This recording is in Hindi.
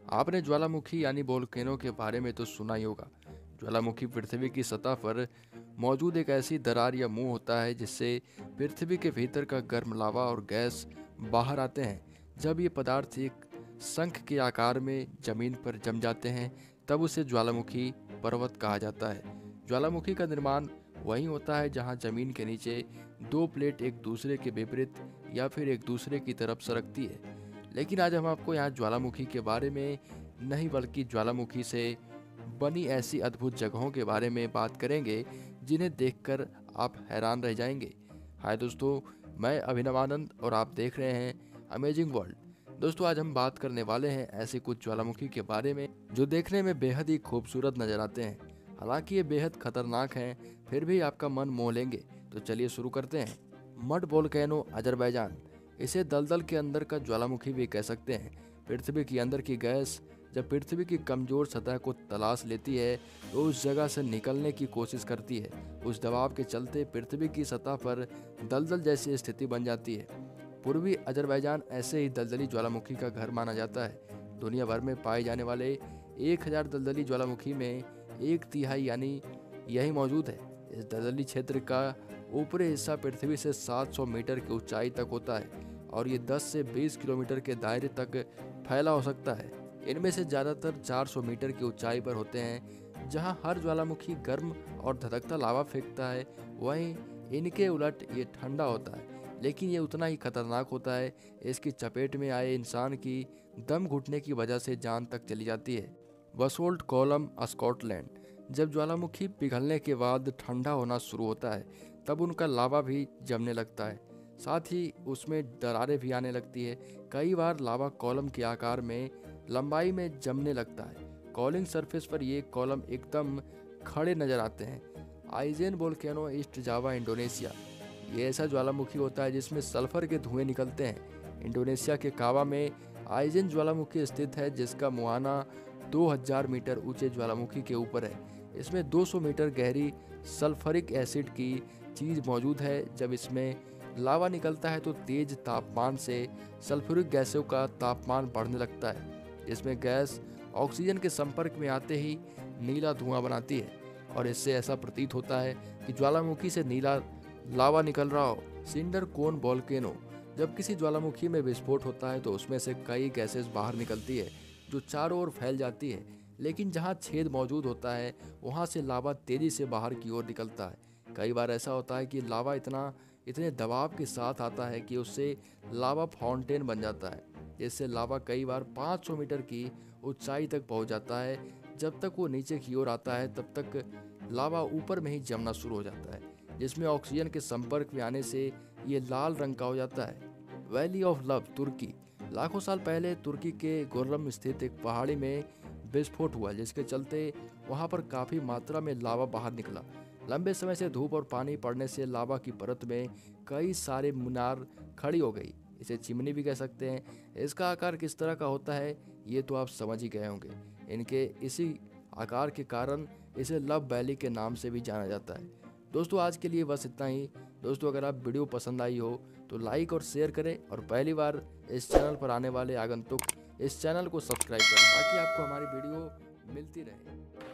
आपने ज्वालामुखी यानी वोल्केनो के बारे में तो सुना ही होगा। ज्वालामुखी पृथ्वी की सतह पर मौजूद एक ऐसी दरार या मुंह होता है जिससे पृथ्वी के भीतर का गर्म लावा और गैस बाहर आते हैं। जब ये पदार्थ एक शंख के आकार में जमीन पर जम जाते हैं तब उसे ज्वालामुखी पर्वत कहा जाता है। ज्वालामुखी का निर्माण वहीं होता है जहां जमीन के नीचे दो प्लेट एक दूसरे के विपरीत या फिर एक दूसरे की तरफ सरकती है। लेकिन आज हम आपको यहाँ ज्वालामुखी के बारे में नहीं बल्कि ज्वालामुखी से बनी ऐसी अद्भुत जगहों के बारे में बात करेंगे जिन्हें देखकर आप हैरान रह जाएंगे। हाय दोस्तों, मैं अभिनव आनंद और आप देख रहे हैं अमेजिंग वर्ल्ड। दोस्तों, आज हम बात करने वाले हैं ऐसे कुछ ज्वालामुखी के बारे में जो देखने में बेहद ही खूबसूरत नजर आते हैं। हालांकि ये बेहद खतरनाक हैं, फिर भी आपका मन मोह लेंगे। तो चलिए शुरू करते हैं। मड वोल्केनो अजरबैजान, इसे दलदल के अंदर का ज्वालामुखी भी कह सकते हैं। पृथ्वी के अंदर की गैस जब पृथ्वी की कमजोर सतह को तलाश लेती है तो उस जगह से निकलने की कोशिश करती है। उस दबाव के चलते पृथ्वी की सतह पर दलदल जैसी स्थिति बन जाती है। पूर्वी अजरबैजान ऐसे ही दलदली ज्वालामुखी का घर माना जाता है। दुनिया भर में पाए जाने वाले 1000 दलदली ज्वालामुखी में 1/3 यानी यही मौजूद है। इस दलदली क्षेत्र का ऊपरी हिस्सा पृथ्वी से 700 मीटर की ऊंचाई तक होता है और ये 10 से 20 किलोमीटर के दायरे तक फैला हो सकता है। इनमें से ज़्यादातर 400 मीटर की ऊंचाई पर होते हैं जहां हर ज्वालामुखी गर्म और धधकता लावा फेंकता है। वहीं इनके उलट ये ठंडा होता है, लेकिन ये उतना ही खतरनाक होता है। इसकी चपेट में आए इंसान की दम घुटने की वजह से जान तक चली जाती है। बसोल्ट कॉलम, स्कॉटलैंड, जब ज्वालामुखी पिघलने के बाद ठंडा होना शुरू होता है तब उनका लावा भी जमने लगता है, साथ ही उसमें दरारें भी आने लगती है। कई बार लावा कॉलम के आकार में लंबाई में जमने लगता है। कॉलिंग सरफेस पर ये कॉलम एकदम खड़े नजर आते हैं। आइजेन वोल्केनो, ईस्ट जावा, इंडोनेशिया, ये ऐसा ज्वालामुखी होता है जिसमें सल्फर के धुएं निकलते हैं। इंडोनेशिया के कावा में आइजेन ज्वालामुखी स्थित है जिसका मुहाना 2000 मीटर ऊंचे ज्वालामुखी के ऊपर है। इसमें 200 मीटर गहरी सल्फरिक एसिड की चीज मौजूद है। जब इसमें लावा निकलता है तो तेज तापमान से सल्फ्यूरिक गैसों का तापमान बढ़ने लगता है। इसमें गैस ऑक्सीजन के संपर्क में आते ही नीला धुआं बनाती है और इससे ऐसा प्रतीत होता है कि ज्वालामुखी से नीला लावा निकल रहा हो। सिंडर कोन वोल्केनो, जब किसी ज्वालामुखी में विस्फोट होता है तो उसमें से कई गैसेस बाहर निकलती है जो चारों ओर फैल जाती है, लेकिन जहां छेद मौजूद होता है वहां से लावा तेजी से बाहर की ओर निकलता है। कई बार ऐसा होता है कि लावा इतने दबाव के साथ आता है कि उससे लावा फाउंटेन बन जाता है। इससे लावा कई बार 500 मीटर की ऊंचाई तक पहुंच जाता है। जब तक वो नीचे की ओर आता है तब तक लावा ऊपर में ही जमना शुरू हो जाता है, जिसमें ऑक्सीजन के संपर्क में आने से ये लाल रंग का हो जाता है। वैली ऑफ लव, तुर्की, लाखों साल पहले तुर्की के गोर्लम स्थित एक पहाड़ी में विस्फोट हुआ जिसके चलते वहां पर काफी मात्रा में लावा बाहर निकला। लंबे समय से धूप और पानी पड़ने से लावा की परत में कई सारे मीनार खड़ी हो गई। इसे चिमनी भी कह सकते हैं। इसका आकार किस तरह का होता है ये तो आप समझ ही गए होंगे। इनके इसी आकार के कारण इसे लव वैली के नाम से भी जाना जाता है। दोस्तों, आज के लिए बस इतना ही। दोस्तों, अगर आप वीडियो पसंद आई हो तो लाइक और शेयर करें और पहली बार इस चैनल पर आने वाले आगंतुक इस चैनल को सब्सक्राइब करें ताकि आपको हमारी वीडियो मिलती रहे।